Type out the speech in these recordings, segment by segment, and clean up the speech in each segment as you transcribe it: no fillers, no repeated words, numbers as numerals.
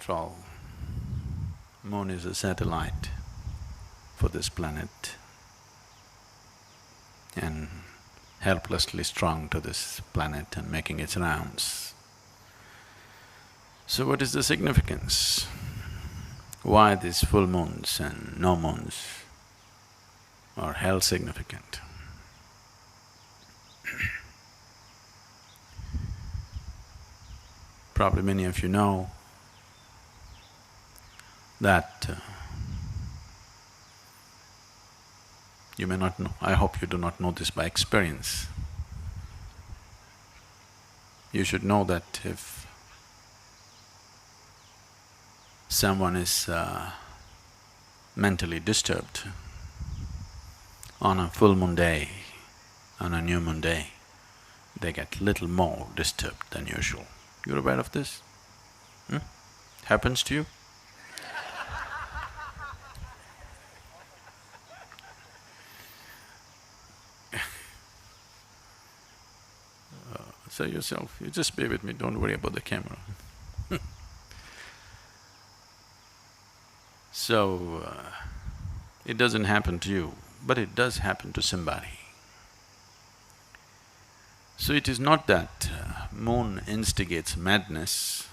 After all, moon is a satellite for this planet and helplessly strung to this planet and making its rounds. So what is the significance? Why these full moons and no moons are held significant? Probably many of you know that you may not know, I hope you do not know this by experience. You should know that if someone is mentally disturbed on a full moon day, on a new moon day, they get little more disturbed than usual. You're aware of this? Happens to you? Say yourself, you just bear with me, don't worry about the camera. So, it doesn't happen to you, but it does happen to somebody. So it is not that moon instigates madness,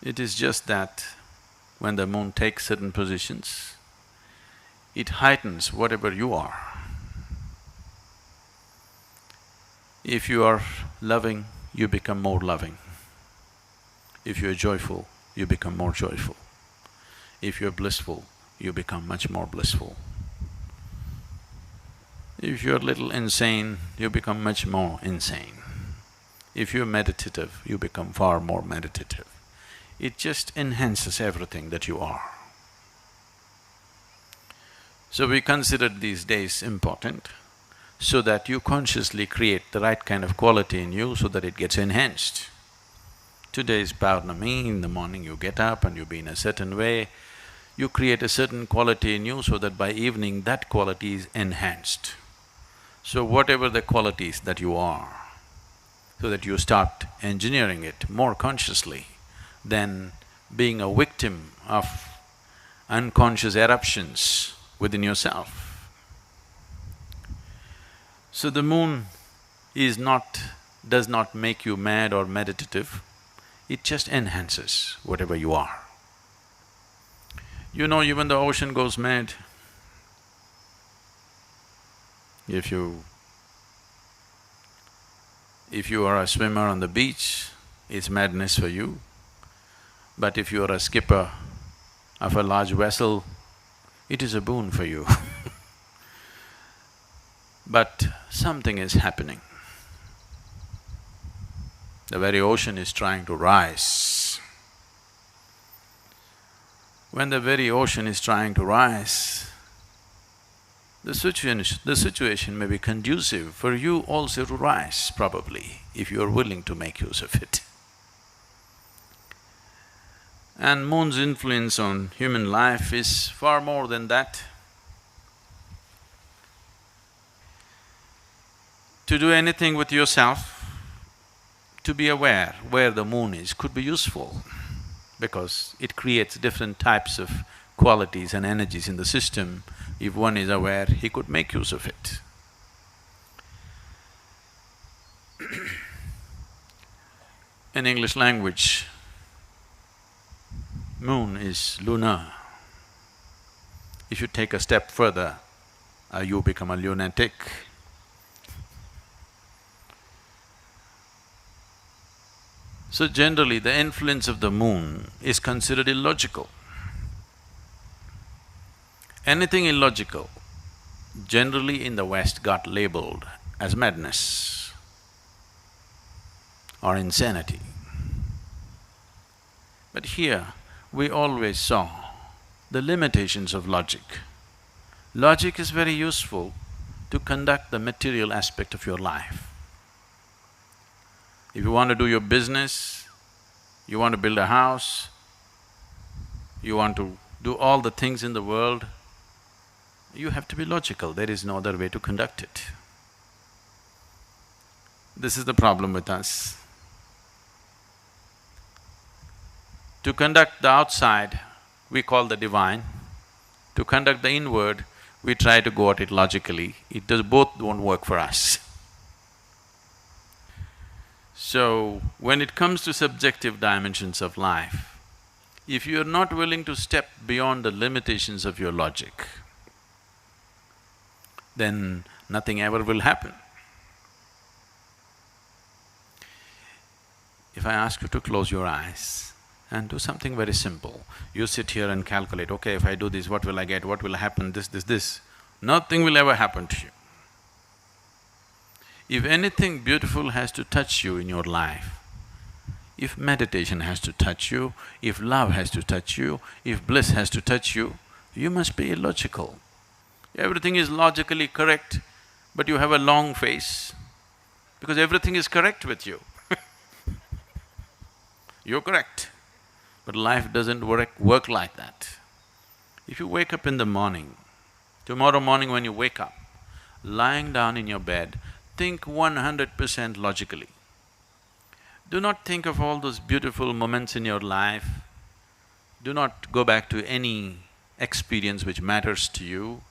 it is just that when the moon takes certain positions, it heightens whatever you are. If you are loving, you become more loving. If you are joyful, you become more joyful. If you are blissful, you become much more blissful. If you're a little insane, you become much more insane. If you're meditative, you become far more meditative. It just enhances everything that you are. So we consider these days important so that you consciously create the right kind of quality in you so that it gets enhanced. Today is Paurnami, in the morning you get up and you be in a certain way, you create a certain quality in you so that by evening that quality is enhanced. So whatever the qualities that you are, so that you start engineering it more consciously than being a victim of unconscious eruptions within yourself. So the moon does not make you mad or meditative, it just enhances whatever you are. You know, even the ocean goes mad. If you are a swimmer on the beach, it's madness for you. But if you are a skipper of a large vessel, it is a boon for you. But something is happening. The very ocean is trying to rise. When the very ocean is trying to rise, the situation may be conducive for you also to rise, probably, if you are willing to make use of it. And moon's influence on human life is far more than that. To do anything with yourself, to be aware where the moon is could be useful because it creates different types of qualities and energies in the system. If one is aware, he could make use of it. In English language, moon is lunar. If you take a step further, you become a lunatic. So generally, the influence of the moon is considered illogical. Anything illogical, generally in the West got labeled as madness or insanity. But here, we always saw the limitations of logic. Logic is very useful to conduct the material aspect of your life. If you want to do your business, you want to build a house, you want to do all the things in the world, you have to be logical, there is no other way to conduct it. This is the problem with us. To conduct the outside, we call the divine. To conduct the inward, we try to go at it logically. Both won't work for us. So, when it comes to subjective dimensions of life, if you're not willing to step beyond the limitations of your logic, then nothing ever will happen. If I ask you to close your eyes and do something very simple, you sit here and calculate, okay, if I do this, what will I get, what will happen, this. Nothing will ever happen to you. If anything beautiful has to touch you in your life, if meditation has to touch you, if love has to touch you, if bliss has to touch you, you must be illogical. Everything is logically correct, but you have a long face because everything is correct with you. You're correct, but life doesn't work like that. If you wake up in the morning, tomorrow morning when you wake up, lying down in your bed, think 100% logically. Do not think of all those beautiful moments in your life. Do not go back to any experience which matters to you.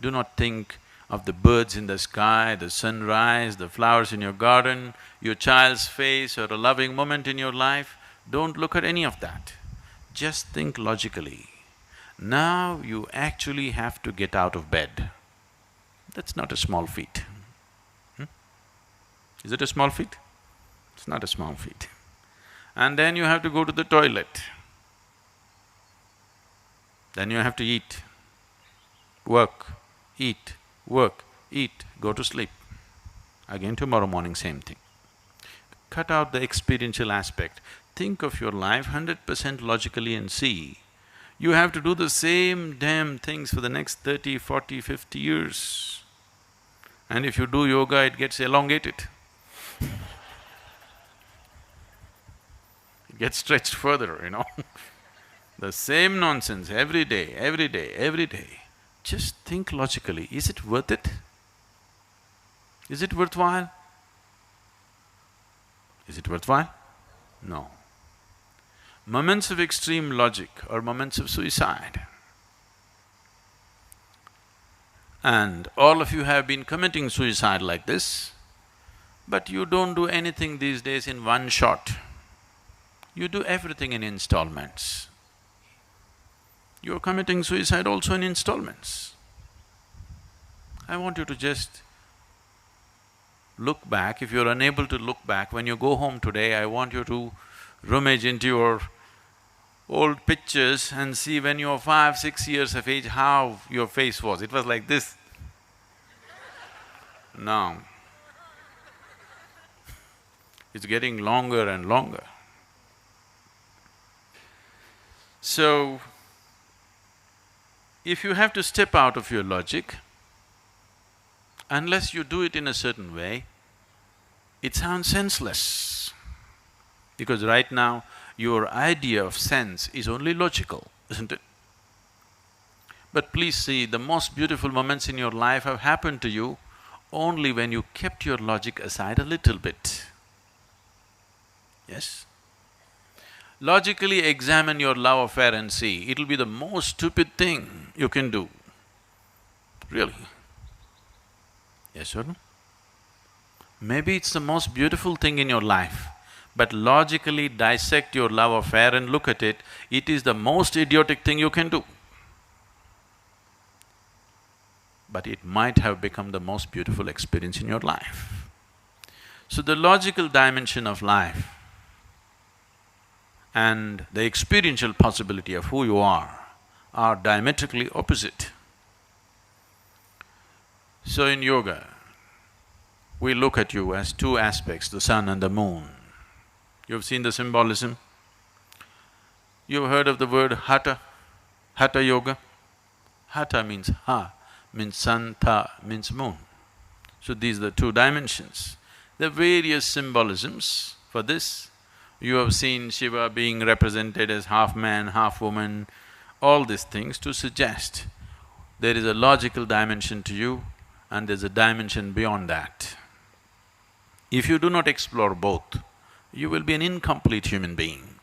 Do not think of the birds in the sky, the sunrise, the flowers in your garden, your child's face or a loving moment in your life. Don't look at any of that. Just think logically. Now you actually have to get out of bed. That's not a small feat. Is it a small feat? It's not a small feat. And then you have to go to the toilet. Then you have to eat, work, eat, go to sleep. Again tomorrow morning, same thing. Cut out the experiential aspect. Think of your life 100% logically and see, you have to do the same damn things for the next 30, 40, 50 years. And if you do yoga, it gets elongated. It gets stretched further, you know. The same nonsense every day. Just think logically, is it worth it? Is it worthwhile? Is it worthwhile? No. Moments of extreme logic are moments of suicide. And all of you have been committing suicide like this, but you don't do anything these days in one shot. You do everything in installments. You're committing suicide also in installments. I want you to just look back. If you're unable to look back, when you go home today, I want you to rummage into your old pictures and see when you were 5, 6 years of age, how your face was. It was like this. Now, it's getting longer and longer. So, if you have to step out of your logic, unless you do it in a certain way, it sounds senseless. Because right now, your idea of sense is only logical, isn't it? But please see, the most beautiful moments in your life have happened to you only when you kept your logic aside a little bit. Yes? Logically examine your love affair and see, it'll be the most stupid thing you can do. Really. Yes or no? Maybe it's the most beautiful thing in your life, but logically dissect your love affair and look at it, it is the most idiotic thing you can do. But it might have become the most beautiful experience in your life. So the logical dimension of life and the experiential possibility of who you are diametrically opposite. So in yoga, we look at you as two aspects, the sun and the moon. You've seen the symbolism? You've heard of the word hatha, hatha yoga? Hatha means means sun, tha means moon. So these are the two dimensions. There are various symbolisms for this. You have seen Shiva being represented as half man, half woman, all these things to suggest there is a logical dimension to you and there's a dimension beyond that. If you do not explore both, you will be an incomplete human being.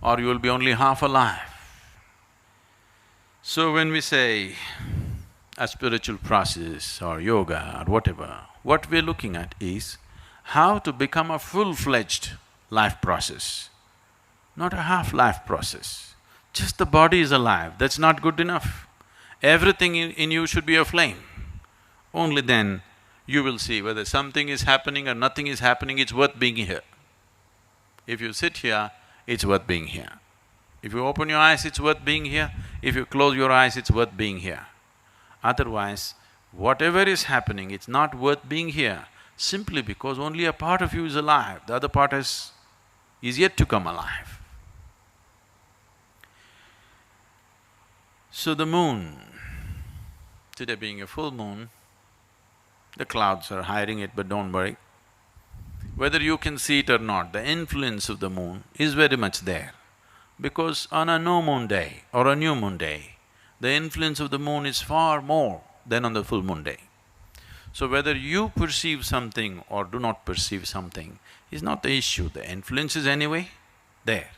or you will be only half alive. So when we say a spiritual process or yoga or whatever, what we're looking at is how to become a full-fledged life process, not a half-life process. Just the body is alive, that's not good enough. Everything in you should be aflame. Only then you will see whether something is happening or nothing is happening, it's worth being here. If you sit here, it's worth being here. If you open your eyes, it's worth being here. If you close your eyes, it's worth being here. Otherwise, whatever is happening, it's not worth being here, simply because only a part of you is alive, the other part is yet to come alive. So the moon, today being a full moon, the clouds are hiding it, but don't worry. Whether you can see it or not, the influence of the moon is very much there. Because on a no moon day or a new moon day, the influence of the moon is far more than on the full moon day. So whether you perceive something or do not perceive something is not the issue, the influence is anyway there.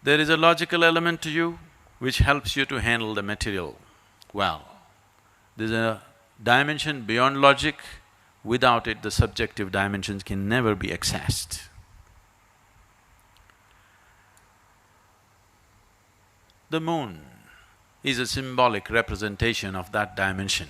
There is a logical element to you which helps you to handle the material well. There's a dimension beyond logic, without it the subjective dimensions can never be accessed. The moon is a symbolic representation of that dimension.